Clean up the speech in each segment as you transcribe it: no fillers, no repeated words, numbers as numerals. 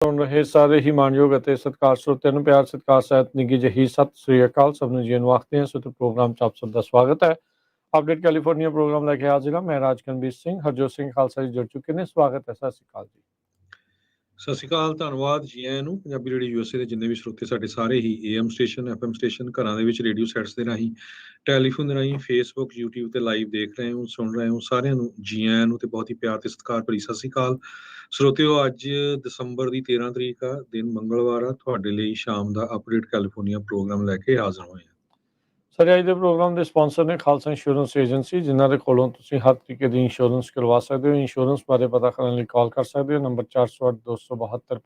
ਸੁਣ ਰਹੇ ਸਾਰੇ ਹੀ ਮਾਣਯੋਗ ਅਤੇ ਸਤਿਕਾਰ ਸਰੋਤਿਆਂ ਨੂੰ ਪਿਆਰ ਸਤਿਕਾਰ ਸਹਿਤ ਨਿੱਘੀ ਜਿਹੀ ਸਤਿ ਸ੍ਰੀ ਅਕਾਲ। ਸਭ ਨੂੰ ਜੀ ਨੂੰ ਆਖਦੇ ਹਾਂ ਸੋ ਪ੍ਰੋਗਰਾਮ 'ਚ ਆਪ ਸਭ ਦਾ ਸਵਾਗਤ ਹੈ। ਅਪਡੇਟ ਕੈਲੀਫੋਰਨੀਆ ਪ੍ਰੋਗਰਾਮ ਲੈ ਕੇ ਹਾਜ਼ਰ ਹਾਂ। ਮੈਂ ਰਾਜਕਨਵੀਰ ਸਿੰਘ, ਹਰਜੋਤ ਸਿੰਘ ਖਾਲਸਾ ਜੀ ਜੁੜ ਚੁੱਕੇ ਨੇ। ਸਵਾਗਤ ਹੈ। ਸਤਿ ਸ੍ਰੀ ਅਕਾਲ ਜੀ। ਸਤਿ ਸ਼੍ਰੀ ਅਕਾਲ, ਧੰਨਵਾਦ ਜੀ ਆਇਆਂ ਨੂੰ। ਪੰਜਾਬੀ ਰੇਡੀਓ ਯੂਐਸਏ ਦੇ ਜਿੰਨੇ ਵੀ ਸਰੋਤੇ ਸਾਡੇ ਸਾਰੇ ਹੀ AM ਸਟੇਸ਼ਨ, FM ਸਟੇਸ਼ਨ, ਘਰਾਂ ਦੇ ਵਿੱਚ ਰੇਡੀਓ ਸੈਟਸ ਦੇ ਰਾਹੀਂ, ਟੈਲੀਫੋਨ ਦੇ ਰਾਹੀਂ, ਫੇਸਬੁੱਕ, YouTube ਤੇ ਲਾਈਵ ਦੇਖ ਰਹੇ ਹੋ, ਸੁਣ ਰਹੇ ਹੋ, ਸਾਰਿਆਂ ਨੂੰ ਜੀ ਆਇਆਂ ਨੂੰ ਤੇ ਬਹੁਤ ਹੀ ਪਿਆਰ ਤੇ ਸਤਿਕਾਰ ਭਰੀ ਸਤਿ ਸ਼੍ਰੀ ਅਕਾਲ। ਸਰੋਤਿਓ, ਅੱਜ ਦਸੰਬਰ ਦੀ 13 ਤਰੀਕ ਆ, ਦਿਨ ਮੰਗਲਵਾਰ ਆ। ਤੁਹਾਡੇ ਲਈ ਸ਼ਾਮ ਦਾ ਅਪਡੇਟ ਕੈਲੀਫੋਰਨੀਆ ਪ੍ਰੋਗਰਾਮ ਲੈ ਕੇ ਹਾਜ਼ਰ ਹੋਏ ਹਾਂ। ਸਰ, ਅੱਜ ਦੇ ਪ੍ਰੋਗਰਾਮ ਦੇ ਸਪਾਂਸਰ ਨੇ ਖਾਲਸਾ ਇੰਸ਼ੋਰੈਂਸ ਏਜੰਸੀ, ਜਿਨ੍ਹਾਂ ਦੇ ਕੋਲੋਂ ਤੁਸੀਂ ਹਰ ਤਰੀਕੇ ਦੀ ਇੰਸ਼ੋਰੈਂਸ ਕਰਵਾ ਸਕਦੇ ਹੋ। ਇੰਸ਼ੋਰੈਂਸ ਬਾਰੇ ਪਤਾ ਕਰਨ ਲਈ ਕਾਲ ਕਰ ਸਕਦੇ ਹੋ। ਨੰਬਰ 408 272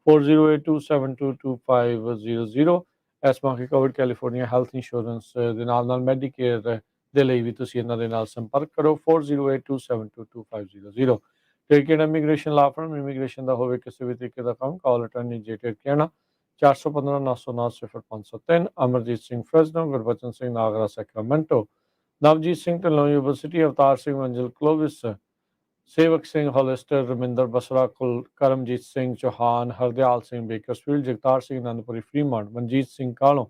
2500 4082722500। ਇਸ ਮੌਕੇ ਕੋਵਿਡ ਕੈਲੀਫੋਰਨੀਆ ਹੈਲਥ ਇੰਸ਼ੋਰੈਂਸ ਦੇ ਨਾਲ ਮੈਡੀਕੇਅਰ ਦੇ ਲਈ ਵੀ ਤੁਸੀਂ ਇਹਨਾਂ ਦੇ ਨਾਲ ਸੰਪਰਕ ਕਰੋ। 4082722500। ਟਿਕਟ ਇਮੀਗ੍ਰੇਸ਼ਨ ਲਾ ਫਰਮ, ਇਮੀਗ੍ਰੇਸ਼ਨ ਦਾ ਹੋਵੇ ਕਿਸੇ ਵੀ ਤਰੀਕੇ ਦਾ ਕੰਮ, ਕਾਲ ਅਟਰਨੀ ਜੇਟਰ ਕਹਿਣਾ 415 909 0503। Amarjit Singh Fresno, Gurbachan Singh Nagra Sacramento, Navjeet Singh Dhillon university, Avtar Singh Manzil Clovis, Sewak Singh Hollister, Raminder Basra, Karamjit Singh Chauhan, Hardial Singh Bakersfield, Jagtar Singh Anandpuri Fremont, Manjit Singh Kalon,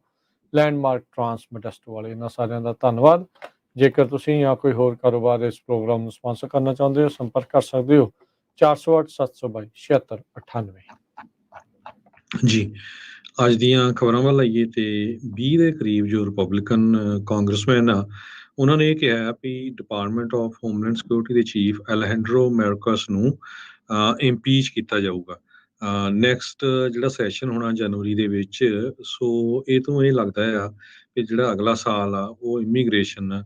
landmark trans Modesto ਵਾਲੇ। ਇਹਨਾਂ ਸਾਰਿਆਂ ਦਾ ਧੰਨਵਾਦ। ਜੇਕਰ ਤੁਸੀਂ ਜਾਂ ਕੋਈ ਹੋਰ ਕਾਰੋਬਾਰ ਇਸ ਪ੍ਰੋਗਰਾਮ ਨੂੰ ਸਪਾਂਸਰ ਕਰਨਾ ਚਾਹੁੰਦੇ ਹੋ, ਸੰਪਰਕ ਕਰ ਸਕਦੇ ਹੋ 408 722 7698। ਜੀ, ਅੱਜ ਦੀਆਂ ਖਬਰਾਂ ਵੱਲ ਆਈਏ ਤੇ 20 ਦੇ ਕਰੀਬ ਜੋ ਰਿਪਬਲਿਕਨ ਕਾਂਗਰਸਮੈਨ ਆ, ਉਹਨਾਂ ਨੇ ਇਹ ਕਿਹਾ ਵੀ ਡਿਪਾਰਟਮੈਂਟ ਆਫ ਹੋਮਲੈਂਡ ਸਿਕਿਉਰਿਟੀ ਦੇ ਚੀਫ ਐਲਹੈਂਡਰੋ ਮੈਰਕਸ ਨੂੰ ਇੰਪੀਚ ਕੀਤਾ ਜਾਊਗਾ। ਨੈਕਸਟ ਜਿਹੜਾ ਸੈਸ਼ਨ ਹੋਣਾ ਜਨਵਰੀ ਦੇ ਵਿੱਚ, ਸੋ ਇਹ ਤੋਂ ਇਹ ਲੱਗਦਾ ਆ ਕਿ ਜਿਹੜਾ ਅਗਲਾ ਸਾਲ ਆ ਉਹ ਇਮੀਗ੍ਰੇਸ਼ਨ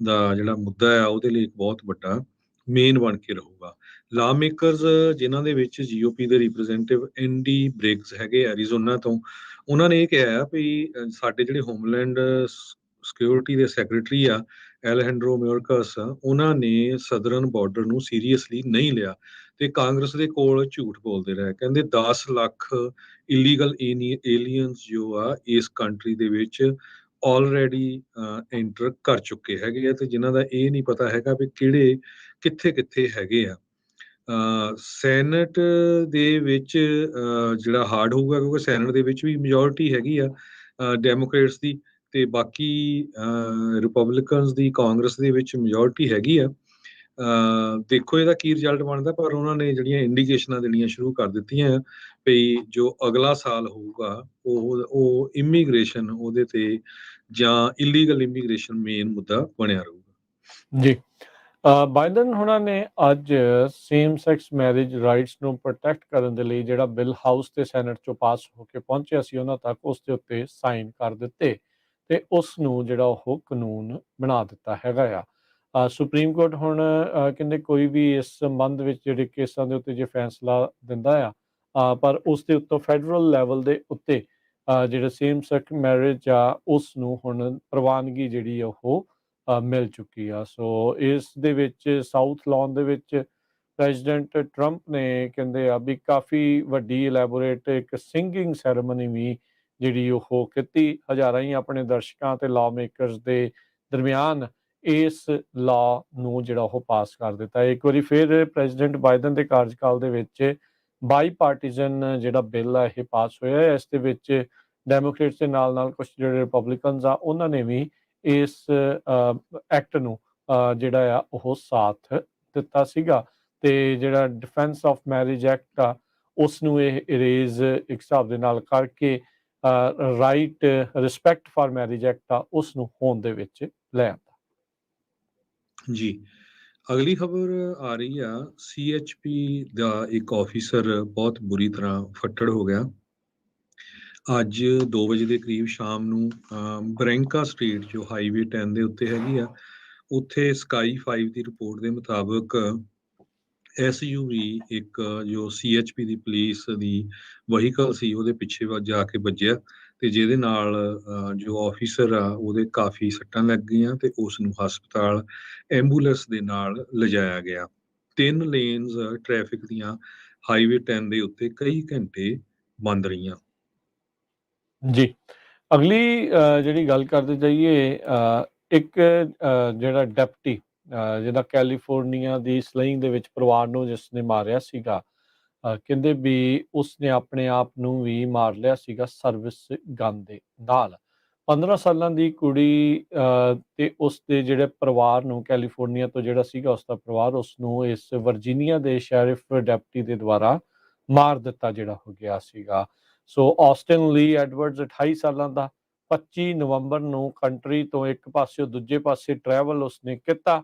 ਦਾ ਜਿਹੜਾ ਮੁੱਦਾ ਆ ਉਹਦੇ ਲਈ ਇੱਕ ਬਹੁਤ ਵੱਡਾ ਮੇਨ ਬਣ ਕੇ ਰਹੂਗਾ। ਲਾ ਮੇਕਰਸ, ਜਿਨ੍ਹਾਂ ਦੇ ਵਿੱਚ GOP ਦੇ ਰਿਪਰੈਜ਼ੈਂਟੇਟਿਵ ਐਂਡੀ ਬ੍ਰਿਗਸ ਹੈਗੇ ਐਰੀਜ਼ੋਨਾ ਤੋਂ, ਉਹਨਾਂ ਨੇ ਇਹ ਕਿਹਾ ਵੀ ਸਾਡੇ ਜਿਹੜੇ ਹੋਮਲੈਂਡ ਸਿਕਿਉਰਿਟੀ ਦੇ ਸੈਕਟਰੀ ਆ ਐਲਹੈਂਡਰੋ ਮੈਯੋਰਕਸ, ਉਹਨਾਂ ਨੇ ਸਦਰਨ ਬਾਰਡਰ ਨੂੰ ਸੀਰੀਅਸਲੀ ਨਹੀਂ ਲਿਆ ਤੇ ਕਾਂਗਰਸ ਦੇ ਕੋਲ ਝੂਠ ਬੋਲਦੇ ਰਹੇ। ਕਹਿੰਦੇ 10 ਲੱਖ ਇਲੀਗਲ ਏਲੀਅਨਸ ਜੋ ਆ ਇਸ ਕੰਟਰੀ ਦੇ ਵਿੱਚ ਆਲਰੇਡੀ ਐਂਟਰ ਕਰ ਚੁੱਕੇ ਹੈਗੇ ਆ ਤੇ ਜਿਨ੍ਹਾਂ ਦਾ ਇਹ ਨਹੀਂ ਪਤਾ ਹੈਗਾ ਵੀ ਕਿਹੜੇ ਕਿੱਥੇ ਕਿੱਥੇ ਹੈਗੇ ਆ। ਸੈਨੇਟ ਦੇ ਵਿੱਚ ਜਿਹੜਾ ਹਾਰਡ ਹੋਊਗਾ, ਕਿਉਂਕਿ ਸੈਨੇਟ ਦੇ ਵਿੱਚ ਵੀ ਮੈਜੋਰਿਟੀ ਹੈਗੀ ਆ ਡੈਮੋਕ੍ਰੇਟਸ ਦੀ, ਤੇ ਬਾਕੀ ਰਿਪਬਲਿਕਨਸ ਦੀ ਕਾਂਗਰਸ ਦੇ ਵਿੱਚ ਮੈਜੋਰਿਟੀ ਹੈਗੀ ਆ। ਦੇਖੋ ਇਹਦਾ ਕੀ ਰਿਜ਼ਲਟ ਬਣਦਾ, ਪਰ ਉਹਨਾਂ ਨੇ ਜਿਹੜੀਆਂ ਇੰਡੀਕੇਸ਼ਨਾਂ ਦੇਣੀਆਂ ਸ਼ੁਰੂ ਕਰ ਦਿੱਤੀਆਂ ਵੀ ਜੋ ਅਗਲਾ ਸਾਲ ਹੋਊਗਾ ਉਹ ਇਮੀਗ੍ਰੇਸ਼ਨ ਉਹਦੇ ਤੇ ਜਾਂ ਇਲੀਗਲ ਇਮੀਗ੍ਰੇਸ਼ਨ ਮੇਨ ਮੁੱਦਾ ਬਣਿਆ ਰਹੂਗਾ। ਜੀ, ਬਾਈਡਨ ਹੁਣਾਂ ਨੇ ਅੱਜ ਸੇਮ ਸੈਕਸ ਮੈਰਿਜ ਰਾਈਟਸ ਨੂੰ ਪ੍ਰੋਟੈਕਟ ਕਰਨ ਦੇ ਲਈ ਜਿਹੜਾ ਬਿੱਲ ਹਾਊਸ ਤੇ ਸੈਨੇਟ ਚੋਂ ਪਾਸ ਹੋ ਕੇ ਪਹੁੰਚਿਆ ਸੀ, ਉਹਨਾਂ ਤੱਕ ਉਸ ਦੇ ਉੱਤੇ ਸਾਈਨ ਕਰ ਦਿੱਤੇ ਤੇ ਉਸ ਨੂੰ ਜਿਹੜਾ ਉਹ ਕਾਨੂੰਨ ਬਣਾ ਦਿੱਤਾ ਹੈਗਾ ਆ। ਸੁਪਰੀਮ ਕੋਰਟ ਹੁਣ ਕਹਿੰਦੇ ਕੋਈ ਵੀ ਇਸ ਸੰਬੰਧ ਵਿੱਚ ਜਿਹੜੇ ਕੇਸਾਂ ਦੇ ਉੱਤੇ ਜੇ ਫੈਸਲਾ ਦਿੰਦਾ ਆ, ਪਰ ਉਸ ਦੇ ਉੱਤੋਂ ਫੈਡਰਲ ਲੈਵਲ ਦੇ ਉੱਤੇ ਜਿਹੜਾ ਸੇਮ ਸੈਕਸ ਮੈਰਿਜ ਆ ਉਸ ਨੂੰ ਹੁਣ ਪ੍ਰਵਾਨਗੀ ਜਿਹੜੀ ਉਹ ਮਿਲ ਚੁੱਕੀ ਆ। ਸੋ ਇਸ ਦੇ ਵਿੱਚ ਸਾਊਥ ਲਾਨ ਦੇ ਵਿੱਚ ਪ੍ਰੈਜ਼ੀਡੈਂਟ ਟਰੰਪ ਨੇ ਕਹਿੰਦੇ ਆ ਵੀ ਕਾਫੀ ਵੱਡੀ ਇਲੈਬੋਰੇਟ ਇੱਕ ਸਿੰਗਿੰਗ ਸੈਰੇਮਨੀ ਵੀ ਜਿਹੜੀ ਉਹ ਕੀਤੀ। ਹਜ਼ਾਰਾਂ ਹੀ ਆਪਣੇ ਦਰਸ਼ਕਾਂ ਤੇ ਲਾ ਮੇਕਰਸ ਦੇ ਦਰਮਿਆਨ ਇਸ ਲਾ ਨੂੰ ਜਿਹੜਾ ਉਹ ਪਾਸ ਕਰ ਦਿੱਤਾ। ਇੱਕ ਵਾਰੀ ਫਿਰ ਪ੍ਰੈਜ਼ੀਡੈਂਟ ਬਾਈਡਨ ਦੇ ਕਾਰਜਕਾਲ ਦੇ ਵਿੱਚ ਬਾਈ ਪਾਰਟੀਜ਼ਨ ਜਿਹੜਾ ਬਿੱਲ ਆ ਇਹ ਪਾਸ ਹੋਇਆ। ਇਸ ਦੇ ਵਿੱਚ ਡੈਮੋਕ੍ਰੇਟਸ ਦੇ ਨਾਲ ਕੁਝ ਜਿਹੜੇ ਰਿਪਬਲਿਕਨਸ ਆ ਉਹਨਾਂ ਨੇ ਵੀ ਇਸ ਐਕਟ ਨੂੰ ਜਿਹੜਾ ਆ ਉਹ ਸਾਥ ਦਿੱਤਾ ਸੀਗਾ ਤੇ ਜਿਹੜਾ ਡਿਫੈਂਸ ਆਫ ਮੈਰਿਜ ਐਕਟ ਆ ਉਸ ਨੂੰ ਇਹ ਇਰੇਜ਼ ਇੱਕ ਹਿਸਾਬ ਦੇ ਨਾਲ ਕਰਕੇ right respect for marriage act ਆ ਉਸ ਨੂੰ ਹੋਂਦ ਦੇ ਵਿੱਚ ਲੈ ਆਉਂਦਾ। ਜੀ, ਅਗਲੀ ਖਬਰ ਆ ਰਹੀ ਆ CHP ਦਾ ਇੱਕ ਆਫੀਸਰ ਬਹੁਤ ਬੁਰੀ ਤਰ੍ਹਾਂ ਫੱਟੜ ਹੋ ਗਿਆ। ਅੱਜ 2 ਵਜੇ ਦੇ ਕਰੀਬ ਸ਼ਾਮ ਨੂੰ ਬਰੈਂਕਾ ਸਟਰੀਟ ਜੋ ਹਾਈਵੇ 10 ਦੇ ਉੱਤੇ ਹੈਗੀ ਆ, ਉੱਥੇ ਸਕਾਈ 5 ਦੀ ਰਿਪੋਰਟ ਦੇ ਮੁਤਾਬਕ SUV ਇੱਕ ਜੋ CHP ਦੀ ਪੁਲਿਸ ਦੀ ਵਹੀਕਲ ਸੀ ਉਹਦੇ ਪਿੱਛੇ ਜਾ ਕੇ ਵੱਜਿਆ ਤੇ ਜਿਹਦੇ ਨਾਲ ਜੋ ਆਫੀਸਰ ਆ ਉਹਦੇ ਕਾਫੀ ਸੱਟਾਂ ਲੱਗ ਗਈਆਂ ਤੇ ਉਸ ਨੂੰ ਹਸਪਤਾਲ ਐਂਬੂਲੈਂਸ ਦੇ ਨਾਲ ਲਿਜਾਇਆ ਗਿਆ। 3 ਲੇਨਸ ਟ੍ਰੈਫਿਕ ਦੀਆਂ ਹਾਈਵੇ 10 ਦੇ ਉੱਤੇ ਕਈ ਘੰਟੇ ਬੰਦ ਰਹੀਆਂ। ਜੀ, ਅਗਲੀ ਜਿਹੜੀ ਗੱਲ ਕਰਦੇ ਜਾਈਏ, ਇੱਕ ਜਿਹੜਾ ਡੈਪਟੀ ਜਿਹੜਾ ਕੈਲੀਫੋਰਨੀਆ ਦੀ ਸਲੇਇੰਗ ਦੇ ਵਿੱਚ ਪਰਿਵਾਰ ਨੂੰ ਜਿਸ ਨੇ ਮਾਰਿਆ ਸੀਗਾ, ਕਹਿੰਦੇ ਵੀ ਉਸਨੇ ਆਪਣੇ ਆਪ ਨੂੰ ਵੀ ਮਾਰ ਲਿਆ ਸੀਗਾ ਸਰਵਿਸ ਗਨ ਦੇ ਨਾਲ। 15 ਸਾਲਾਂ ਦੀ ਕੁੜੀ ਤੇ ਉਸਦੇ ਜਿਹੜੇ ਪਰਿਵਾਰ ਨੂੰ, ਕੈਲੀਫੋਰਨੀਆ ਤੋਂ ਜਿਹੜਾ ਸੀਗਾ ਉਸਦਾ ਪਰਿਵਾਰ, ਉਸਨੂੰ ਇਸ ਵਰਜੀਨੀਆ ਦੇ ਸ਼ੈਰਿਫ ਡੈਪਟੀ ਦੇ ਦੁਆਰਾ ਮਾਰ ਦਿੱਤਾ ਜਿਹੜਾ ਹੋ ਗਿਆ ਸੀਗਾ। ਸੋ ਆਸਟਨ ਲੀ ਐਡਵਰਡਸ 28 ਸਾਲਾਂ ਦਾ 25 ਨਵੰਬਰ ਨੂੰ ਕੰਟਰੀ ਤੋਂ ਇੱਕ ਪਾਸਿਓਂ ਦੂਜੇ ਪਾਸੇ ਟਰੈਵਲ ਉਸਨੇ ਕੀਤਾ,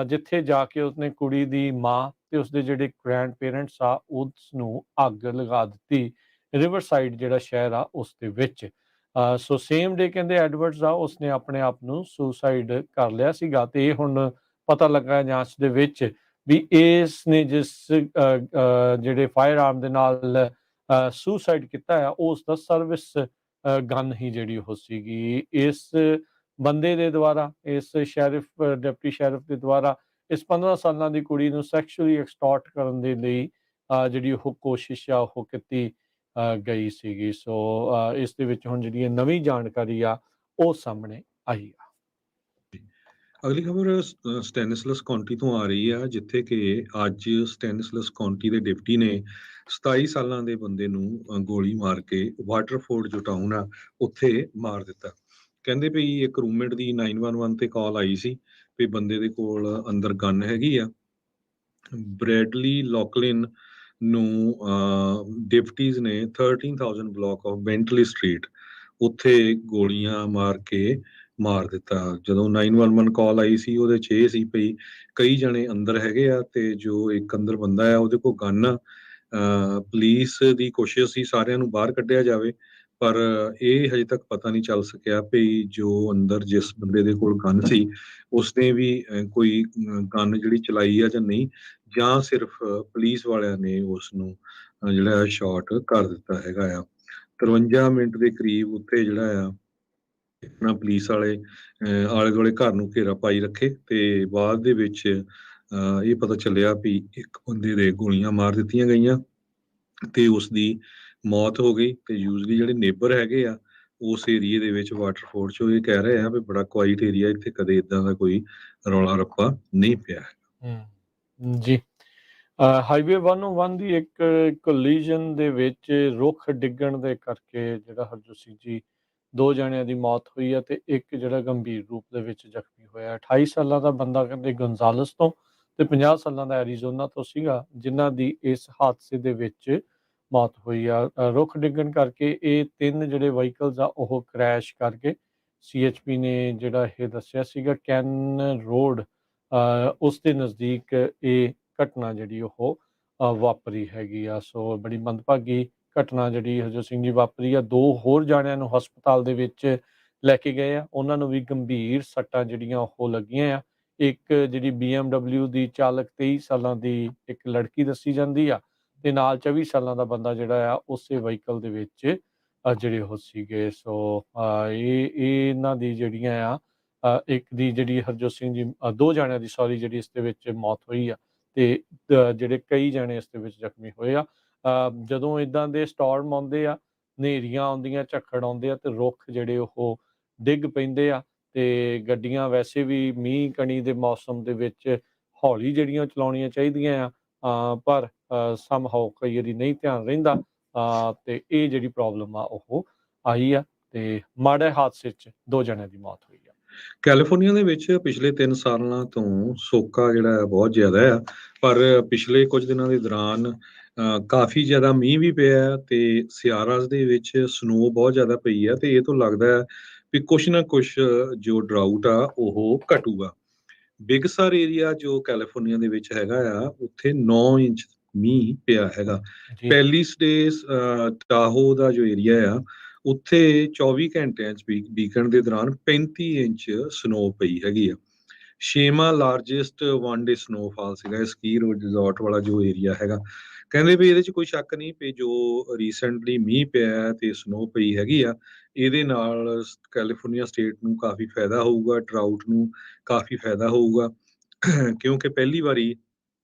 ਜਿੱਥੇ ਜਾ ਕੇ ਉਸਨੇ ਕੁੜੀ ਦੀ ਮਾਂ ਤੇ ਉਸਦੇ ਜਿਹੜੇ ਗ੍ਰੈਂਡ ਪੇਰੈਂਟਸ ਆ ਉਸ ਨੂੰ ਅੱਗ ਲਗਾ ਦਿੱਤੀ, ਰਿਵਰਸਾਈਡ ਜਿਹੜਾ ਸ਼ਹਿਰ ਆ ਉਸ ਦੇ ਵਿੱਚ। ਸੋ ਸੇਮ ਡੇ ਕਹਿੰਦੇ ਐਡਵਰਡਸ ਆ ਉਸਨੇ ਆਪਣੇ ਆਪ ਨੂੰ ਸੁਸਾਈਡ ਕਰ ਲਿਆ ਸੀਗਾ। ਤੇ ਇਹ ਹੁਣ ਪਤਾ ਲੱਗਾ ਜਾਂਚ ਦੇ ਵਿੱਚ ਵੀ ਇਸ ਨੇ ਜਿਸ ਜਿਹੜੇ ਫਾਇਰ ਆਰਮ ਦੇ ਨਾਲ ਸੁਸਾਈਡ ਕੀਤਾ ਆ ਉਸ ਦਾ ਸਰਵਿਸ ਗਨ ਹੀ ਜਿਹੜੀ ਉਹ ਸੀਗੀ। ਇਸ ਬੰਦੇ ਦੇ ਦੁਆਰਾ, ਇਸ ਸ਼ੈਰਿਫ ਡਿਪਟੀ ਸ਼ੈਰਿਫ ਦੇ ਦੁਆਰਾ ਇਸ 15 ਸਾਲਾਂ ਦੀ ਕੁੜੀ ਨੂੰ ਸੈਕਸ਼ੂਅਲੀ ਐਕਸਟੋਰਟ ਕਰਨ ਦੇ ਲਈ ਜਿਹੜੀ ਉਹ ਕੋਸ਼ਿਸ਼ ਆ ਉਹ ਕੀਤੀ ਗਈ ਸੀਗੀ। ਸੋ ਇਸ ਦੇ ਵਿੱਚ ਹੁਣ ਜਿਹੜੀ ਇਹ ਨਵੀਂ ਜਾਣਕਾਰੀ ਆ ਉਹ ਸਾਹਮਣੇ ਆਈ ਆ। ਅਗਲੀ ਖਬਰ ਸਟੈਨਿਸਲਸ ਕਾਉਂਟੀ ਤੋਂ ਆ ਰਹੀ ਆ, ਜਿੱਥੇ ਕਿ ਅੱਜ ਸਟੈਨਿਸਲਸ ਕਾਉਂਟੀ ਦੇ ਡਿਪਟੀ ਨੇ 27 ਸਾਲਾਂ ਦੇ ਬੰਦੇ ਨੂੰ ਗੋਲੀ ਮਾਰ ਕੇ ਵਾਟਰਫੋਰਡ ਜੋ ਟਾਊਨ ਆ ਉੱਥੇ ਮਾਰ ਦਿੱਤਾ। ਕਹਿੰਦੇ ਵੀ ਇੱਕ ਰੂਮਮੇਟ ਦੀ 911 ਤੇ ਕਾਲ ਆਈ ਸੀ ਵੀ ਬੰਦੇ ਦੇ ਕੋਲ ਅੰਦਰ ਗਨ ਹੈਗੀ ਆ। ਬ੍ਰੈਡਲੀ ਲੌਕਲਿਨ ਨੂੰ ਡਿਪਟੀਜ਼ ਨੇ 13,000 ਬਲਾਕ ਆਫ ਬੈਂਟਲੀ ਸਟਰੀਟ ਉੱਥੇ ਗੋਲੀਆਂ ਮਾਰ ਕੇ ਮਾਰ ਦਿੱਤਾ। ਜਦੋਂ 911 ਕਾਲ ਆਈ ਸੀ ਉਹਦੇ 'ਚ ਇਹ ਸੀ ਵੀ ਕਈ ਜਣੇ ਅੰਦਰ ਹੈਗੇ ਆ ਤੇ ਜੋ ਇੱਕ ਅੰਦਰ ਬੰਦਾ ਆ ਉਹਦੇ ਕੋਲ ਗਨ ਆ। ਪੁਲਿਸ ਦੀ ਕੋਸ਼ਿਸ਼ ਸੀ ਸਾਰਿਆਂ ਨੂੰ ਬਾਹਰ ਕੱਢਿਆ ਜਾਵੇ, ਪਰ ਇਹ ਹਜੇ ਤੱਕ ਪਤਾ ਨਹੀਂ ਚੱਲ ਸਕਿਆ ਵੀ ਜੋ ਅੰਦਰ ਜਿਸ ਬੰਦੇ ਦੇ ਕੋਲ ਗਨ ਸੀ ਉਸਨੇ ਵੀ ਕੋਈ ਗਨ ਜਿਹੜੀ ਚਲਾਈ ਆ ਜਾਂ ਨਹੀਂ, ਜਾਂ ਸਿਰਫ ਪੁਲਿਸ ਵਾਲਿਆਂ ਨੇ ਉਸ ਨੂੰ ਜਿਹੜਾ ਸ਼ਾਟ ਕਰ ਦਿੱਤਾ ਹੈਗਾ ਆ। 53 ਮਿੰਟ ਦੇ ਕਰੀਬ ਉੱਥੇ ਜਿਹੜਾ ਆ ਆਪਣਾ ਪੁਲਿਸ ਵਾਲੇ ਆਲੇ ਦੁਆਲੇ ਘਰ ਨੂੰ ਘੇਰਾ ਪਾਈ ਰੱਖੇ ਤੇ ਬਾਅਦ ਦੇ ਵਿੱਚ ਇਹ ਪਤਾ ਚੱਲਿਆ ਵੀ ਇੱਕ ਬੰਦੇ ਦੇ ਗੋਲੀਆਂ ਮਾਰ ਦਿੱਤੀਆਂ ਗਈਆਂ ਤੇ ਉਸ ਦੀ ਮੌਤ ਹੋ ਗਈ। ਤੇ ਯੂਜ਼ਲੀ ਜਿਹੜੇ ਨੇਬਰ ਹੈਗੇ ਆ ਉਸ ਏਰੀਏ ਦੇ ਵਿੱਚ ਵਾਟਰਫੋਰਡ 'ਚੋਂ ਇਹ ਕਹਿ ਰਹੇ ਆ ਵੀ ਬੜਾ ਕੁਆਇਟ ਏਰੀਆ, ਇੱਥੇ ਕਦੇ ਇਦਾਂ ਦਾ ਕੋਈ ਰੌਲਾ ਰੱਪਾ ਨਹੀਂ ਪਿਆ। ਜੀ, ਹਾਈਵੇ 101 ਦੀ ਇੱਕ ਕੋਲੀਜਨ ਦੇ ਵਿੱਚ ਰੁੱਖ ਡਿੱਗਣ ਦੇ ਕਰਕੇ ਜਿਹੜਾ ਹਰਜੋਤ ਸਿੰਘ ਜੀ 2 ਜਣਿਆਂ ਦੀ ਮੌਤ ਹੋਈ ਹੈ ਤੇ ਇੱਕ ਜਿਹੜਾ ਗੰਭੀਰ ਰੂਪ ਦੇ ਵਿੱਚ ਜ਼ਖਮੀ ਹੋਇਆ। 28 ਸਾਲਾਂ ਦਾ ਬੰਦਾ ਕਹਿੰਦੇ ਗੋਂਜ਼ਾਲਸ ਤੋਂ ਤੇ 50 ਸਾਲਾਂ ਦਾ ਐਰੀਜ਼ੋਨਾ ਤੋਂ ਸੀਗਾ, ਜਿਨ੍ਹਾਂ ਦੀ ਇਸ ਹਾਦਸੇ ਦੇ ਵਿੱਚ ਮੌਤ ਹੋਈ ਆ। ਰੁੱਖ ਡਿੱਗਣ ਕਰਕੇ ਇਹ 3 ਜਿਹੜੇ ਵਹੀਕਲਸ ਆ ਉਹ ਕ੍ਰੈਸ਼ ਕਰਕੇ, CHP ਨੇ ਜਿਹੜਾ ਇਹ ਦੱਸਿਆ ਸੀਗਾ, ਕੈਨ ਰੋਡ ਉਸ ਦੇ ਨਜ਼ਦੀਕ ਇਹ ਘਟਨਾ ਜਿਹੜੀ ਉਹ ਵਾਪਰੀ ਹੈਗੀ ਆ। ਸੋ ਬੜੀ ਮੰਦਭਾਗੀ ਘਟਨਾ ਜਿਹੜੀ ਹਰਜੋਤ ਸਿੰਘ ਜੀ ਵਾਪਰੀ ਆ। 2 ਹੋਰ ਜਾਣਿਆਂ ਨੂੰ ਹਸਪਤਾਲ ਦੇ ਵਿੱਚ ਲੈ ਕੇ ਗਏ ਆ, ਉਹਨਾਂ ਨੂੰ ਵੀ ਗੰਭੀਰ ਸੱਟਾਂ ਜਿਹੜੀਆਂ ਉਹ ਲੱਗੀਆਂ ਆ। ਇੱਕ ਜਿਹੜੀ BMW ਦੀ ਚਾਲਕ 23 ਸਾਲਾਂ ਦੀ ਇੱਕ ਲੜਕੀ ਦੱਸੀ ਜਾਂਦੀ ਆ ਤੇ ਨਾਲ 24 ਸਾਲਾਂ ਦਾ ਬੰਦਾ ਜਿਹੜਾ ਆ ਉਸੇ ਵਹੀਕਲ ਦੇ ਵਿੱਚ ਜਿਹੜੇ ਉਹ ਸੀਗੇ। ਸੋ ਇਹਨਾਂ ਦੀ ਜਿਹੜੀਆਂ ਆ ਇੱਕ ਦੀ ਜਿਹੜੀ ਹਰਜੋਤ ਸਿੰਘ ਜੀ 2 ਜਾਣਿਆਂ ਦੀ ਜਿਹੜੀ ਇਸ ਦੇ ਵਿੱਚ ਮੌਤ ਹੋਈ ਆ ਤੇ ਜਿਹੜੇ ਕਈ ਜਾਣੇ ਇਸ ਦੇ ਵਿੱਚ ਜ਼ਖਮੀ ਹੋਏ ਆ। ਜਦੋਂ ਇਦਾਂ ਦੇ ਸਟਾਰਮ ਆਉਂਦੇ ਆ, ਹਨੇਰੀਆਂ ਆਉਂਦੀਆਂ, ਝੱਖੜ ਆਉਂਦੇ ਆ ਤੇ ਰੁੱਖ ਜਿਹੜੇ ਉਹ ਡਿੱਗ ਪੈਂਦੇ ਆ ਤੇ ਗੱਡੀਆਂ ਵੈਸੇ ਵੀ ਮੀਂਹ ਕਣੀ ਦੇ ਮੌਸਮ ਦੇ ਵਿੱਚ ਹੌਲੀ ਜਿਹੜੀਆਂ ਚਲਾਉਣੀਆਂ ਚਾਹੀਦੀਆਂ ਆ, ਪਰ ਸਮਹਾਉ ਕਈ ਵਾਰੀ ਨਹੀਂ ਧਿਆਨ ਰਹਿੰਦਾ ਤੇ ਇਹ ਜਿਹੜੀ ਪ੍ਰੋਬਲਮ ਆ ਉਹ ਆਈ ਆ ਤੇ ਮਾੜੇ ਹਾਦਸੇ 'ਚ 2 ਜਣਿਆਂ ਦੀ ਮੌਤ ਹੋਈ ਆ। ਕੈਲੀਫੋਰਨੀਆ ਦੇ ਵਿੱਚ ਪਿਛਲੇ 3 ਸਾਲਾਂ ਤੋਂ ਸੋਕਾ ਜਿਹੜਾ ਹੈ ਬਹੁਤ ਜ਼ਿਆਦਾ ਆ, ਪਰ ਪਿਛਲੇ ਕੁਝ ਦਿਨਾਂ ਦੇ ਦੌਰਾਨ ਕਾਫੀ ਜ਼ਿਆਦਾ ਮੀਂਹ ਵੀ ਪਿਆ ਤੇ ਸਿਆਰਾਸ ਦੇ ਵਿੱਚ ਸਨੋ ਬਹੁਤ ਜ਼ਿਆਦਾ ਪਈ ਆ ਤੇ ਇਹ ਤੋਂ ਲੱਗਦਾ ਹੈ ਵੀ ਕੁਛ ਨਾ ਕੁਛ ਜੋ ਡਰਾਊਟ ਆ ਉਹ ਘਟੂਗਾ। ਬਿਗ ਸਰ ਏਰੀਆ ਜੋ ਕੈਲੀਫੋਰਨੀਆ ਦੇ ਵਿੱਚ ਹੈਗਾ ਆ ਉੱਥੇ 9 ਇੰਚ ਮੀਂਹ ਪਿਆ ਹੈਗਾ। ਪੈਲਿਸ ਡੇਸ ਟਾਹੋ ਦਾ ਜੋ ਏਰੀਆ ਆ ਉੱਥੇ 24 ਘੰਟਿਆਂ 'ਚ ਵੀਕਐਂਡ ਦੇ ਦੌਰਾਨ 35 ਇੰਚ ਸਨੋ ਪਈ ਹੈਗੀ ਆ। 6ਵਾਂ ਲਾਰਜੈਸਟ ਵਨ ਡੇ ਸਨੋਫਾਲ ਸੀਗਾ ਇਹ ਸਕੀ ਰਿਜ਼ੋਰਟ ਵਾਲਾ ਜੋ ਏਰੀਆ ਹੈਗਾ। ਕਹਿੰਦੇ ਵੀ ਇਹਦੇ 'ਚ ਕੋਈ ਸ਼ੱਕ ਨਹੀਂ ਵੀ ਜੋ ਰੀਸੈਂਟਲੀ ਮੀਂਹ ਪਿਆ ਤੇ ਸਨੋ ਪਈ ਹੈਗੀ ਆ, ਇਹਦੇ ਨਾਲ ਕੈਲੀਫੋਰਨੀਆ ਸਟੇਟ ਨੂੰ ਕਾਫੀ ਫਾਇਦਾ ਹੋਊਗਾ, ਡਰਾਊਟ ਨੂੰ ਕਾਫੀ ਫਾਇਦਾ ਹੋਊਗਾ ਕਿਉਂਕਿ ਪਹਿਲੀ ਵਾਰੀ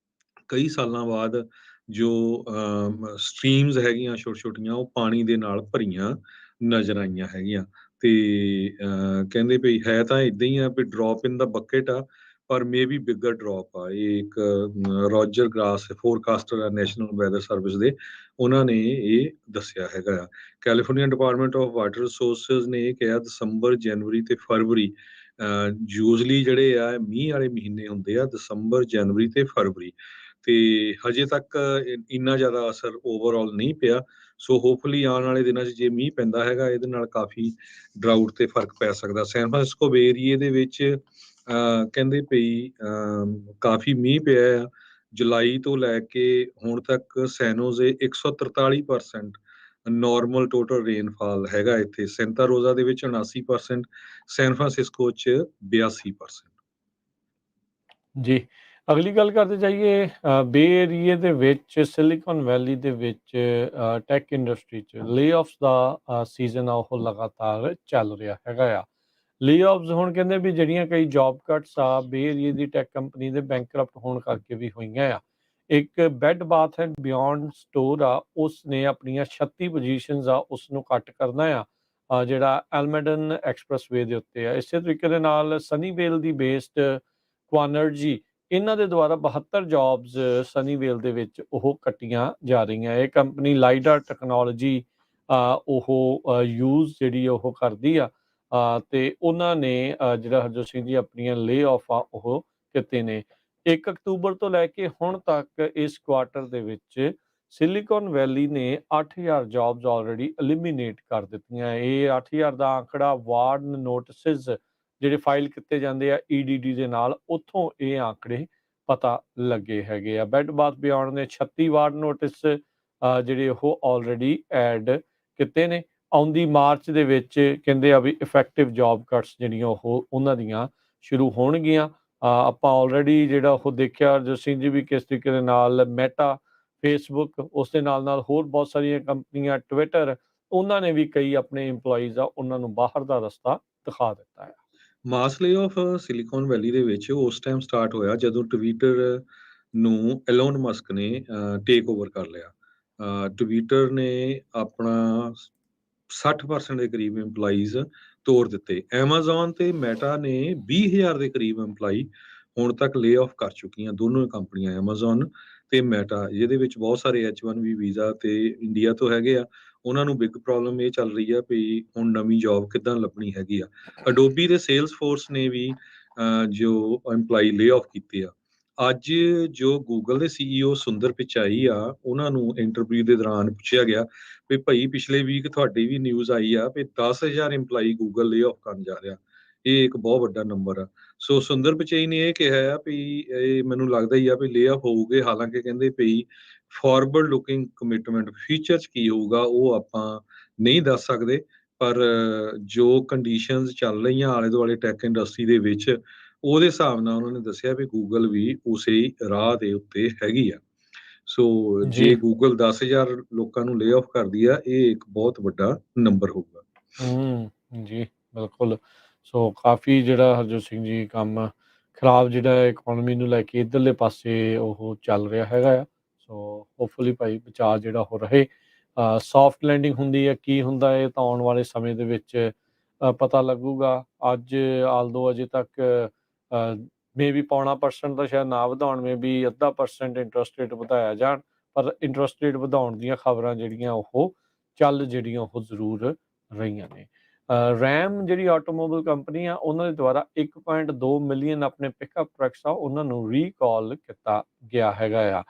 ਕਈ ਸਾਲਾਂ ਬਾਅਦ ਜੋ ਸਟਰੀਮਸ ਹੈਗੀਆਂ ਛੋਟੀਆਂ ਉਹ ਪਾਣੀ ਦੇ ਨਾਲ ਭਰੀਆਂ ਨਜ਼ਰ ਆਈਆਂ ਹੈਗੀਆਂ ਤੇ ਕਹਿੰਦੇ ਵੀ ਹੈ ਤਾਂ ਇਦਾਂ ਹੀ ਆ ਵੀ ਡ੍ਰੌਪ ਇਨ ਦਾ ਬਕਟ ਆ, ਪਰ ਮੇ ਬੀ ਬਿਗਰ ਡ੍ਰੌਪ ਆ। ਇਹ ਇੱਕ ਰੋਜਰ ਗ੍ਰਾਸ ਫੋਰਕਾਸਟਰ ਆ ਨੈਸ਼ਨਲ ਵੈਦਰ ਸਰਵਿਸ ਦੇ, ਉਹਨਾਂ ਨੇ ਇਹ ਦੱਸਿਆ ਹੈਗਾ ਆ। California department of water resources ਨੇ ਇਹ ਕਿਹਾ ਦਸੰਬਰ, ਜਨਵਰੀ ਤੇ ਫਰਵਰੀ ਯੂਜ਼ਲੀ ਜਿਹੜੇ ਆ ਮੀਂਹ ਵਾਲੇ ਮਹੀਨੇ ਹੁੰਦੇ ਆ, ਦਸੰਬਰ, ਜਨਵਰੀ ਤੇ ਫਰਵਰੀ, ਤੇ ਹਜੇ ਤੱਕ ਇੰਨਾ ਜ਼ਿਆਦਾ ਅਸਰ ਓਵਰਆਲ ਨਹੀਂ ਪਿਆ। ਸੋ ਹੋਪਫੁਲੀ ਆਉਣ ਵਾਲੇ ਦਿਨਾਂ 'ਚ ਜੇ ਮੀਂਹ ਪੈਂਦਾ ਹੈਗਾ ਇਹਦੇ ਨਾਲ ਕਾਫੀ ਡਰਾਊਟ ਤੇ ਫਰਕ ਪੈ ਸਕਦਾ। ਸੈਨ ਫਰਾਂਸਿਸਕੋ ਬੇ ਏਰੀਏ ਦੇ ਵਿੱਚ ਕਹਿੰਦੇ ਪਈ ਕਾਫੀ ਮੀਂਹ ਪਿਆ ਆ। ਜੁਲਾਈ ਤੋਂ ਲੈ ਕੇ ਹੁਣ ਤੱਕ ਸੈਨੋਜ਼ੇ 143% ਨਾਰਮਲ ਟੋਟਲ ਰੇਨਫਾਲ ਹੈਗਾ ਇੱਥੇ। ਸੈਂਟਾ ਰੋਜ਼ਾ ਦੇ ਵਿੱਚ 79%, ਸੈਨ ਫਰਾਂਸਿਸਕੋ 'ਚ 82%। ਜੀ, ਅਗਲੀ ਗੱਲ ਕਰਦੇ ਜਾਈਏ ਬੇ ਏਰੀਏ ਦੇ ਵਿੱਚ ਸਿਲੀਕਨ ਵੈਲੀ ਦੇ ਵਿੱਚ ਟੈਕ ਇੰਡਸਟਰੀ 'ਚ ਲੇਆਫਸ ਦਾ ਸੀਜ਼ਨ ਆ ਉਹ ਲਗਾਤਾਰ ਚੱਲ ਰਿਹਾ ਹੈਗਾ ਆ। ਲੇਆਫਸ ਹੁਣ ਕਹਿੰਦੇ ਵੀ ਜਿਹੜੀਆਂ ਕਈ ਜੌਬ ਕੱਟਸ ਆ ਬੇ ਏਰੀਏ ਦੀ ਟੈਕ ਕੰਪਨੀ ਦੇ ਬੈਂਕਰਪਟ ਹੋਣ ਕਰਕੇ ਵੀ ਹੋਈਆਂ ਆ। ਇੱਕ bed bath and beyond store ਆ, ਉਸ ਨੇ ਆਪਣੀਆਂ 36 ਪੋਜੀਸ਼ਨਸ ਆ ਉਸ ਨੂੰ ਕੱਟ ਕਰਨਾ ਆ ਜਿਹੜਾ ਐਲਮੇਡਨ ਐਕਸਪ੍ਰੈਸਵੇ ਦੇ ਉੱਤੇ ਆ। ਇਸੇ ਤਰੀਕੇ ਦੇ ਨਾਲ ਸਨੀਵੇਲ ਦੀ ਬੇਸਡ ਕੁਆਨਰਜੀ, ਇਹਨਾਂ ਦੇ ਦੁਆਰਾ 72 ਜੌਬਸ ਸਨੀਵੇਲ ਦੇ ਵਿੱਚ ਉਹ ਕੱਟੀਆਂ ਜਾ ਰਹੀਆਂ। ਇਹ ਕੰਪਨੀ ਲਾਈਡਰ ਟੈਕਨੋਲੋਜੀ ਉਹ ਯੂਜ਼ ਜਿਹੜੀ ਉਹ ਕਰਦੀ ਆ ਤੇ ਉਹਨਾਂ ਨੇ ਜਿਹੜਾ ਹਰਜੋਤ ਸਿੰਘ ਜੀ ਆਪਣੀਆਂ ਲੇ ਆਫ ਆ ਉਹ ਕੀਤੇ ਨੇ। 1 ਅਕਤੂਬਰ ਤੋਂ ਲੈ ਕੇ ਹੁਣ ਤੱਕ ਇਸ ਕੁਆਟਰ ਦੇ ਵਿੱਚ ਸਿਲੀਕਨ ਵੈਲੀ ਨੇ 8000 ਜੌਬਸ ਆਲਰੇਡੀ ਐਲੀਮੀਨੇਟ ਕਰ ਦਿੱਤੀਆਂ। ਇਹ 8000 ਦਾ ਆંકੜਾ ਵਾਰਨ ਨੋਟਿਸਸ ਜਿਹੜੇ ਫਾਈਲ ਕੀਤੇ ਜਾਂਦੇ ਆ ਈਡੀਡੀ ਦੇ ਨਾਲ, ਉੱਥੋਂ ਇਹ ਆંકੜੇ ਪਤਾ ਲੱਗੇ ਹੈਗੇ ਆ। ਬੈੱਡ ਬਾਥ ਬਿਯੋਂਡ ਨੇ 36 ਵਾਰਡ ਨੋਟਿਸ ਜਿਹੜੇ ਉਹ ਆਲਰੇਡੀ ਐਡ ਕੀਤੇ ਨੇ। ਆਉਂਦੀ ਮਾਰਚ ਦੇ ਵਿੱਚ ਕਹਿੰਦੇ ਆ ਵੀ ਇਫੈਕਟਿਵ ਜੌਬ ਕੱਟਸ ਜਿਹੜੀਆਂ ਉਹ ਉਹਨਾਂ ਦੀਆਂ ਸ਼ੁਰੂ ਹੋਣਗੀਆਂ। ਆਪਾਂ ਆਲਰੇਡੀ ਜਿਹੜਾ ਉਹ ਦੇਖਿਆ ਹਰਜੋਤ ਸਿੰਘ ਜੀ ਵੀ ਕਿਸ ਤਰੀਕੇ ਦੇ ਨਾਲ ਮੈਟਾ, ਫੇਸਬੁੱਕ, ਉਸ ਦੇ ਨਾਲ ਨਾਲ ਹੋਰ ਬਹੁਤ ਸਾਰੀਆਂ ਕੰਪਨੀਆਂ, ਟਵਿੱਟਰ, ਉਹਨਾਂ ਨੇ ਵੀ ਕਈ ਆਪਣੇ ਇੰਪਲੋਈਜ਼ ਆ ਉਹਨਾਂ ਨੂੰ ਬਾਹਰ ਦਾ ਰਸਤਾ ਦਿਖਾ ਦਿੱਤਾ ਹੈ। ਮਾਸ ਲੇਆਫ ਸਿਲੀਕਨ ਵੈਲੀ ਦੇ ਵਿੱਚ ਉਸ ਟਾਈਮ ਸਟਾਰਟ ਹੋਇਆ ਜਦੋਂ ਟਵਿੱਟਰ ਨੂੰ ਐਲੋਨ ਮਸਕ ਨੇ ਟੇਕ ਓਵਰ ਕਰ ਲਿਆ। ਟਵਿੱਟਰ ਨੇ ਆਪਣਾ 60% ਦੇ ਕਰੀਬ ਇੰਪਲਾਈਜ਼ ਤੋੜ ਦਿੱਤੇ। ਐਮਾਜ਼ੋਨ ਤੇ ਮੈਟਾ ਨੇ 20,000 ਦੇ ਕਰੀਬ ਇੰਪਲਾਈ ਹੁਣ ਤੱਕ ਲੇ ਆਫ ਕਰ ਚੁੱਕੀਆਂ, ਦੋਨੋਂ ਕੰਪਨੀਆਂ ਐਮਾਜ਼ੋਨ ਤੇ ਮੈਟਾ, ਜਿਹਦੇ ਵਿੱਚ ਬਹੁਤ ਸਾਰੇ H1B ਵੀਜ਼ਾ ਤੇ ਇੰਡੀਆ ਤੋਂ ਹੈਗੇ ਆ। ਉਹਨਾਂ ਨੂੰ ਬਿਗ ਪ੍ਰੋਬਲਮ ਇਹ ਚੱਲ ਰਹੀ ਆ ਵੀ ਹੁਣ ਨਵੀਂ ਜੌਬ ਕਿੱਦਾਂ ਲੱਭਣੀ ਹੈਗੀ ਆ। ਅਡੋਬੀ ਦੇ ਸੇਲਸ ਫੋਰਸ ਨੇ ਵੀ ਜੋ ਇੰਪਲਾਈ ਲੇ ਆਫ ਕੀਤੇ ਆ। ਅੱਜ ਜੋ ਗੂਗਲ ਦੇ CEO ਸੁੰਦਰ ਪਿਚਾਈ ਆ, ਉਹਨਾਂ ਨੂੰ ਇੰਟਰਵਿਊ ਦੇ ਦੌਰਾਨ ਪੁੱਛਿਆ ਗਿਆ ਵੀ ਭਾਈ ਪਿਛਲੇ ਵੀਕ ਤੁਹਾਡੀ ਵੀ ਨਿਊਜ਼ ਆਈ ਆ ਵੀ 10,000 ਇੰਪਲਾਈ ਗੂਗਲ ਲੇ ਆਫ ਕਰਨ ਜਾ ਰਿਹਾ। ਇਹ ਇੱਕ ਬਹੁਤ ਵੱਡਾ ਨੰਬਰ ਆ। ਸੋ ਸੁੰਦਰ ਪਿਚਾਈ ਨੇ ਇਹ ਕਿਹਾ ਆ ਵੀ ਇਹ ਮੈਨੂੰ ਲੱਗਦਾ ਹੀ ਆ ਵੀ ਲੇ ਆਫ ਹੋਊਗੇ। ਹਾਲਾਂਕਿ ਕਹਿੰਦੇ ਪਈ ਫਾਰਵਰਡ ਲੁਕਿੰਗ ਕਮਿਟਮੈਂਟ ਫਿਊਚਰ 'ਚ ਕੀ ਹੋਊਗਾ ਉਹ ਆਪਾਂ ਨਹੀਂ ਦੱਸ ਸਕਦੇ, ਪਰ ਜੋ ਕੰਡੀਸ਼ਨਸ ਚੱਲ ਰਹੀਆਂ ਆਲੇ ਦੁਆਲੇ ਟੈਕ ਇੰਡਸਟਰੀ ਦੇ ਵਿੱਚ, ਉਹਦੇ ਹਿਸਾਬ ਨਾਲ ਉਹਨਾਂ ਨੇ ਦੱਸਿਆ ਵੀ ਗੂਗਲ ਵੀ ਉਸੇ ਰਾਹ ਦੇ ਉੱਤੇ ਹੈਗੀ ਆ। ਸੋ ਜੀ। ਜੇ ਗੂਗਲ 10,000 ਲੋਕਾਂ ਨੂੰ ਲੇ ਆਫ ਕਰਦੀ ਆ, ਇਹ ਇੱਕ ਬਹੁਤ ਵੱਡਾ ਨੰਬਰ ਹੋਊਗਾ। ਜੀ, ਬਿਲਕੁਲ। ਸੋ ਕਾਫੀ ਜਿਹੜਾ ਹਰਜੋਤ ਸਿੰਘ ਜੀ ਕੰਮ ਖਰਾਬ ਜਿਹੜਾ ਇਕਨੋਮੀ ਨੂੰ ਲੈ ਕੇ ਇੱਧਰਲੇ ਪਾਸੇ ਉਹ ਚੱਲ ਰਿਹਾ ਹੈਗਾ ਆ। ਸੋ ਹੋਪਫੁਲੀ ਭਾਈ ਬਚਾਅ ਜਿਹੜਾ ਉਹ ਰਹੇ। ਸੌਫਟ ਲੈਂਡਿੰਗ ਹੁੰਦੀ ਹੈ, ਕੀ ਹੁੰਦਾ ਇਹ ਤਾਂ ਆਉਣ ਵਾਲੇ ਸਮੇਂ ਦੇ ਵਿੱਚ ਪਤਾ ਲੱਗੂਗਾ। ਅੱਜ ਆਲਦੋ ਅਜੇ ਤੱਕ ਮੇ ਵੀ 0.25% ਦਾ ਸ਼ਾਇਦ ਨਾ ਵਧਾਉਣ, ਮੇ ਵੀ 0.5% ਇੰਟਰਸਟ ਰੇਟ ਵਧਾਇਆ ਜਾਣ, ਪਰ ਇੰਟਰਸਟ ਰੇਟ ਵਧਾਉਣ ਦੀਆਂ ਖਬਰਾਂ ਜਿਹੜੀਆਂ ਉਹ ਜਿਹੜੀਆਂ ਉਹ ਜ਼ਰੂਰ ਰਹੀਆਂ ਨੇ। ਰੈਮ ਜਿਹੜੀ ਆਟੋਮੋਬਾਈਲ ਕੰਪਨੀ ਆ, ਉਹਨਾਂ ਦੇ ਦੁਆਰਾ 1.2 ਮਿਲੀਅਨ ਆਪਣੇ ਪਿਕਅਪ ਟਰੱਕਸ ਆ ਉਹਨਾਂ ਨੂੰ ਰੀਕਾਲ ਕੀਤਾ ਗਿਆ ਹੈਗਾ ਆ।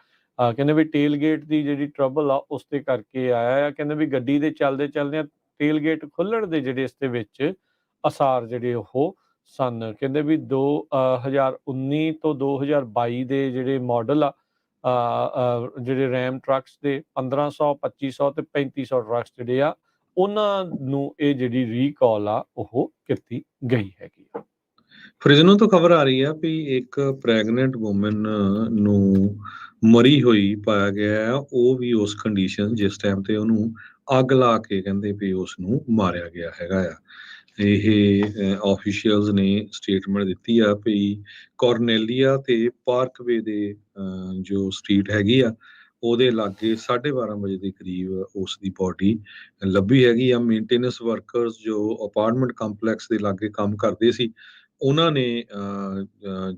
ਕਹਿੰਦੇ ਵੀ ਟੇਲਗੇਟ ਦੀ ਜਿਹੜੀ ਟਰਬਲ ਆ ਉਸ ਦੇ ਕਰਕੇ ਆਇਆ ਆ। ਕਹਿੰਦੇ ਵੀ ਗੱਡੀ ਦੇ ਚੱਲਦਿਆਂ ਟੇਲਗੇਟ ਖੁੱਲ੍ਹਣ ਦੇ ਜਿਹੜੇ ਇਸ ਦੇ ਵਿੱਚ ਆਸਾਰ ਜਿਹੜੇ ਉਹ ਸਨ। ਕਹਿੰਦੇ ਵੀ 2019 ਤੋਂ 2022 ਦੇ ਜਿਹੜੇ ਮਾਡਲ ਆ ਜਿਹੜੇ ਰੈਮ ਟਰੱਕਸ ਦੇ 1500, 2500 ਤੇ 3500 ਟਰੱਕਸ ਜਿਹੜੇ ਆ ਉਹਨਾਂ ਨੂੰ ਇਹ ਜਿਹੜੀ ਰੀਕਾਲ ਆ ਉਹ ਕੀਤੀ ਗਈ ਹੈਗੀ ਆ। ਫ੍ਰਿਜ਼ਨੋ ਤੋਂ ਖਬਰ ਆ ਰਹੀ ਆ ਵੀ ਇੱਕ ਪ੍ਰੈਗਨੈਂਟ ਵੂਮਨ ਨੂੰ ਮਰੀ ਹੋਈ ਪਾਇਆ ਗਿਆ ਹੈ। ਉਹ ਵੀ ਉਸ ਕੰਡੀਸ਼ਨ ਜਿਸ ਟਾਈਮ ਤੇ ਉਹਨੂੰ ਅੱਗ ਲਾ ਕੇ ਕਹਿੰਦੇ ਵੀ ਉਸ ਨੂੰ ਮਾਰਿਆ ਗਿਆ ਹੈਗਾ ਆ। ਇਹ ਆਫੀਸ਼ੀਅਲਸ ਨੇ ਸਟੇਟਮੈਂਟ ਦਿੱਤੀ ਆ ਵੀ ਕੋਰਨੇਲੀਆ ਤੇ ਪਾਰਕਵੇ ਦੇ ਜੋ ਸਟਰੀਟ ਹੈਗੀ ਆ ਉਹਦੇ ਲਾਗੇ 12:30 ਵਜੇ ਦੇ ਕਰੀਬ ਉਸ ਦੀ ਬੋਡੀ ਲੱਭੀ ਹੈਗੀ ਆ। ਮੇਨਟੇਨੈਂਸ ਵਰਕਰਸ ਜੋ ਅਪਾਰਟਮੈਂਟ ਕੰਪਲੈਕਸ ਦੇ ਲਾਗੇ ਕੰਮ ਕਰਦੇ ਸੀ, ਉਹਨਾਂ ਨੇ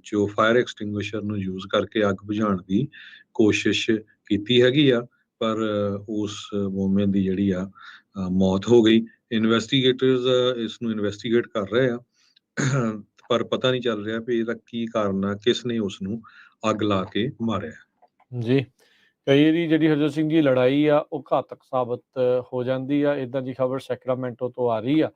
ਜੋ ਫਾਇਰ ਐਕਸਟਿੰਗੁਇਸ਼ਰ ਨੂੰ ਯੂਜ਼ ਕਰਕੇ ਅੱਗ ਬੁਝਾਉਣ ਦੀ ਕੋਸ਼ਿਸ਼ ਕੀਤੀ ਹੈਗੀ ਆ, ਪਰ ਉਸ ਵੂਮਨ ਦੀ ਜਿਹੜੀ ਆ ਮੌਤ ਹੋ ਗਈ। ਇਨਵੈਸਟੀਗੇਟਰਸ ਇਸ ਨੂੰ ਇਨਵੈਸਟੀਗੇਟ ਕਰ ਰਹੇ ਆ, ਪਰ ਪਤਾ ਨਹੀਂ ਚੱਲ ਰਿਹਾ ਵੀ ਇਹਦਾ ਕੀ ਕਾਰਨ ਆ, ਕਿਸ ਨੇ ਉਸ ਨੂੰ ਅੱਗ ਲਾ ਕੇ ਮਾਰਿਆ। ਜੀ, ਕਈ ਵਾਰੀ ਜਿਹੜੀ ਹਰਜੋਤ ਸਿੰਘ ਜੀ ਲੜਾਈ ਆ ਉਹ ਘਾਤਕ ਸਾਬਤ ਹੋ ਜਾਂਦੀ ਆ। ਇਦਾਂ ਦੀ ਖਬਰ ਸੈਕਰਾਮੈਂਟੋ ਤੋਂ ਆ ਰਹੀ ਆ।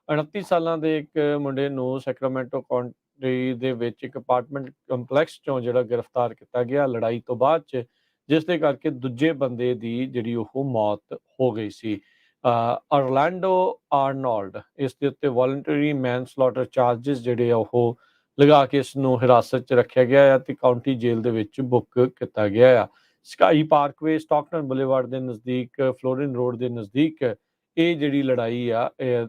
29 ਸਾਲਾਂ ਦੇ ਇੱਕ ਮੁੰਡੇ ਨੂੰ ਸੈਕਰਾਮੈਂਟੋ ਕਾਉਂਟੀ ਦੇ ਵਿੱਚ ਇੱਕ ਅਪਾਰਟਮੈਂਟ ਕੰਪਲੈਕਸ ਚੋਂ ਜਿਹੜਾ ਗ੍ਰਿਫਤਾਰ ਕੀਤਾ ਗਿਆ ਲੜਾਈ ਤੋਂ ਬਾਅਦ 'ਚ, ਜਿਸ ਦੇ ਕਰਕੇ ਦੂਜੇ ਬੰਦੇ ਦੀ ਜਿਹੜੀ ਉਹ ਮੌਤ ਹੋ ਗਈ ਸੀ। ਔਰਲੈਂਡੋ ਆਰਨੋਲਡ ਇਸ ਦੇ ਉੱਤੇ ਵੋਲੰਟਰੀ ਮੈਨਸਲੌਟਰ ਚਾਰਜਸ ਜਿਹੜੇ ਆ ਉਹ ਲਗਾ ਕੇ ਇਸ ਨੂੰ ਹਿਰਾਸਤ 'ਚ ਰੱਖਿਆ ਗਿਆ ਆ ਤੇ ਕਾਉਂਟੀ ਜੇਲ੍ਹ ਦੇ ਵਿੱਚ ਬੁੱਕ ਕੀਤਾ ਗਿਆ ਆ। ਸਕਾਈ ਪਾਰਕਵੇ, ਸਟਾਕਟਨ ਬੁਲੇਵਾਰਡ ਦੇ ਨਜ਼ਦੀਕ, ਫਲੋਰਿਨ ਰੋਡ ਦੇ ਨਜ਼ਦੀਕ ਇਹ ਜਿਹੜੀ ਲੜਾਈ ਆ ਇਹ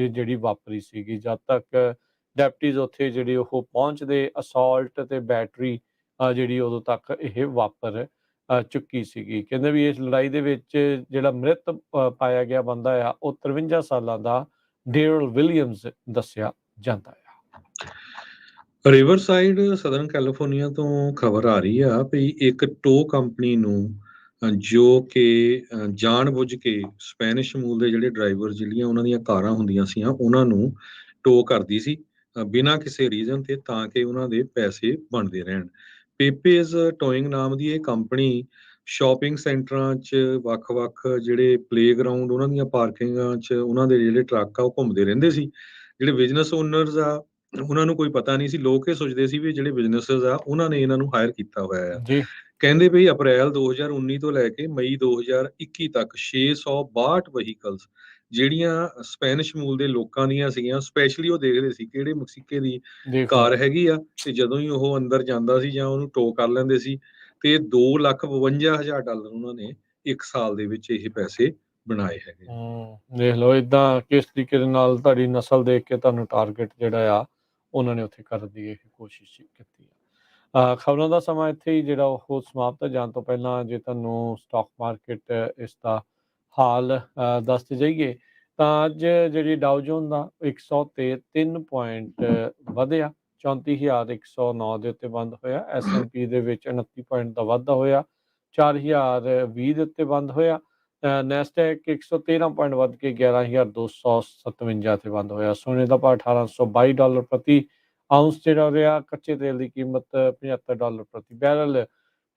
ਜਿਹੜੀ ਵਾਪਰੀ ਸੀਗੀ। ਜਦ ਤੱਕ ਡੈਪਟੀਜ਼ ਉੱਥੇ ਜਿਹੜੇ ਉਹ ਪਹੁੰਚਦੇ, ਅਸੌਲਟ ਤੇ ਬੈਟਰੀ ਜਿਹੜੀ ਉਦੋਂ ਤੱਕ ਇਹ ਵਾਪਰ ਚੁੱਕੀ ਸੀਗੀ। ਕਹਿੰਦੇ ਵੀ ਇਸ ਲੜਾਈ ਦੇ ਵਿੱਚ ਜਿਹੜਾ ਮ੍ਰਿਤ ਪਾਇਆ ਗਿਆ ਬੰਦਾ ਆ ਉਹ 53 ਸਾਲਾਂ ਦਾ ਡੇਰਲ ਵਿਲੀਅਮਸ ਦੱਸਿਆ ਜਾਂਦਾ ਆ। ਰਿਵਰਸਾਈਡ, ਸਦਰਨ ਕੈਲੀਫੋਰਨੀਆ ਤੋਂ ਖਬਰ ਆ ਰਹੀ ਆ ਵੀ ਇੱਕ ਟੋ ਕੰਪਨੀ ਨੂੰ ਜੋ ਕਿ ਜਾਣਬੁੱਝ ਕੇ ਸਪੈਨਿਸ਼ ਮੂਲ ਦੇ ਜਿਹੜੇ ਡਰਾਈਵਰ ਜਿਹੜੀਆਂ ਉਹਨਾਂ ਦੀਆਂ ਕਾਰਾਂ ਹੁੰਦੀਆਂ ਸੀ ਉਹਨਾਂ ਨੂੰ ਟੋ ਕਰਦੀ ਸੀ ਬਿਨਾਂ ਕਿਸੇ ਰੀਜ਼ਨ ਤੇ, ਤਾਂ ਕਿ ਉਹਨਾਂ ਦੇ ਪੈਸੇ ਬਣਦੇ ਰਹਿਣ। ਪੇਪੇਜ਼ ਟੋਇੰਗ ਨਾਮ ਦੀ ਇਹ ਕੰਪਨੀ ਸ਼ਾਪਿੰਗ ਸੈਂਟਰਾਂ 'ਚ ਵੱਖ-ਵੱਖ ਜਿਹੜੇ ਪਲੇਗਰਾਊਂਡ, ਉਹਨਾਂ ਦੀਆਂ ਪਾਰਕਿੰਗਾਂ 'ਚ ਉਹਨਾਂ ਦੇ ਜਿਹੜੇ ਟਰੱਕ ਆ ਉਹ ਘੁੰਮਦੇ ਰਹਿੰਦੇ ਸੀ। ਜਿਹੜੇ ਬਿਜ਼ਨਸ ਓਨਰਸ ਆ ਉਹਨਾਂ ਨੂੰ ਕੋਈ ਪਤਾ ਨਹੀਂ ਸੀ, ਲੋਕ ਇਹ ਸੋਚਦੇ ਸੀ ਵੀ ਜਿਹੜੇ ਬਿਜ਼ਨੈਸਸ ਆ ਉਹਨਾਂ ਨੇ ਇਹਨਾਂ ਨੂੰ ਹਾਇਰ ਕੀਤਾ ਹੋਇਆ ਆ। ਜੀ, ਕਹਿੰਦੇ ਵੀ ਅਪ੍ਰੈਲ 2019 ਤੋਂ ਲੈ ਕੇ ਮਈ 2021 ਤੱਕ 662 ਵਹੀਕਲਸ ਜਿਹੜੀਆਂ ਸਪੈਨਿਸ਼ ਮੂਲ ਦੇ ਲੋਕਾਂ ਦੀਆਂ ਸੀਗੀਆਂ, ਸਪੈਸ਼ਲੀ ਉਹ ਦੇਖਦੇ ਸੀ ਕਿਹੜੇ ਮਕਸੀਕੇ ਦੀ ਦੇਖ ਲਓ। ਕਾਰ ਹੈਗੀ ਆ, ਤੇ ਜਦੋਂ ਹੀ ਉਹ ਅੰਦਰ ਜਾਂਦਾ ਸੀ ਜਾਂ ਉਹਨੂੰ ਟੋ ਕਰ ਲੈਂਦੇ ਸੀ ਤੇ $2,52,000 ਉਹਨਾਂ ਨੇ 1 ਸਾਲ ਦੇ ਵਿੱਚ ਇਹ ਪੈਸੇ ਬਣਾਏ ਹੈਗੇ। ਦੇਖ ਲਓ ਇਦਾਂ ਕਿਸ ਤਰੀਕੇ ਦੇ ਨਾਲ ਤੁਹਾਡੀ ਨਸਲ ਦੇਖ ਕੇ ਤੁਹਾਨੂੰ ਟਾਰਗੇਟ ਜਿਹੜਾ ਆ ਉਹਨਾਂ ਨੇ ਉੱਥੇ ਕਰਨ ਦੀ ਇਹ ਕੋਸ਼ਿਸ਼ ਕੀਤੀ ਆ। ਖਬਰਾਂ ਦਾ ਸਮਾਂ ਇੱਥੇ ਹੀ ਜਿਹੜਾ ਉਹ ਸਮਾਪਤ ਜਾਣ ਤੋਂ ਪਹਿਲਾਂ ਜੇ ਤੁਹਾਨੂੰ ਸਟਾਕ ਮਾਰਕੀਟ ਇਸ ਦਾ ਹਾਲ ਦੱਸਦੇ ਜਾਈਏ ਤਾਂ ਅੱਜ ਜਿਹੜੀ ਡਾਓ ਜੋਨ ਦਾ 100 ਤੇ 3 ਪੁਆਇੰਟ ਵਧਿਆ, 34,109 ਦੇ ਉੱਤੇ ਬੰਦ ਹੋਇਆ। S&P ਦੇ ਵਿੱਚ 29 ਪੁਆਇੰਟ ਦਾ ਵਾਧਾ ਹੋਇਆ, 4,020 ਦੇ ਉੱਤੇ ਬੰਦ ਹੋਇਆ। ਨੈਸਡੈਕ 113 ਪੁਆਇੰਟ ਵੱਧ ਕੇ 11,257 ਤੇ ਬੰਦ ਹੋਇਆ। ਸੋਨੇ ਦਾ ਭਾਅ $1,822 ਪ੍ਰਤੀ ਆਉਂਸ ਜਿਹੜਾ ਰਿਹਾ। ਕੱਚੇ ਤੇਲ ਦੀ ਕੀਮਤ $75 ਪ੍ਰਤੀ ਬੈਰਲ।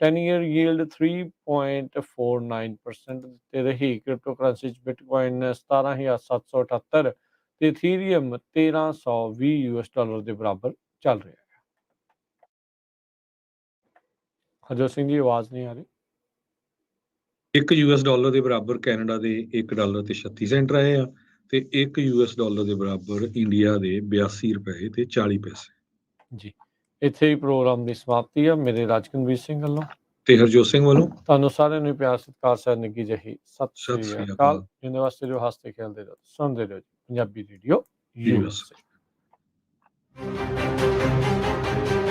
10 year yield 3.49% ਤੇ ਰਹੀ। ਕ੍ਰਿਪਟੋ ਕਰੰਸੀ 'ਚ ਬਿਟਕੋਇਨ 17,778 ਤੇ ਇਥੀਰੀਅਮ $1,320 ਦੇ ਬਰਾਬਰ ਚੱਲ ਰਿਹਾ ਹੈ। ਹਰਜੋਤ ਸਿੰਘ ਜੀ ਆਵਾਜ਼ ਨਹੀਂ ਆ ਰਹੀ। $1 ਦੇ ਬਰਾਬਰ ਕੈਨੇਡਾ ਦੇ $1.36 ਰਹੇ ਆ ਤੇ $1 ਦੇ ਬਰਾਬਰ ਇੰਡੀਆ ਦੇ $82.40। ਜੀ, ਇੱਥੇ ਹੀ ਪ੍ਰੋਗਰਾਮ ਦੀ ਸਮਾਪਤੀ ਆ। ਮੇਰੇ ਰਾਜਕਨਵੀਰ ਸਿੰਘ ਵੱਲੋਂ ਤੇ ਹਰਜੋਤ ਸਿੰਘ ਵੱਲੋਂ ਤੁਹਾਨੂੰ ਸਾਰਿਆਂ ਨੂੰ ਪਿਆਰ ਸਤਿਕਾਰ ਸਹਿ ਨਿੱਘੀ ਜਿਹੀ ਸਤਿ ਸਤਿ ਸ੍ਰੀ ਸ੍ਰੀ ਅਕਾਲ। ਅਕਾਲ। ਜਿੰਦੇ ਵਾਸਤੇ ਜੋ ਹੱਸਦੇ ਖੇਲਦੇ ਰਹੋ, ਸੁਣਦੇ ਰਹੋ ਜੀ ਪੰਜਾਬੀ ਰੇਡੀਓ USA। USA।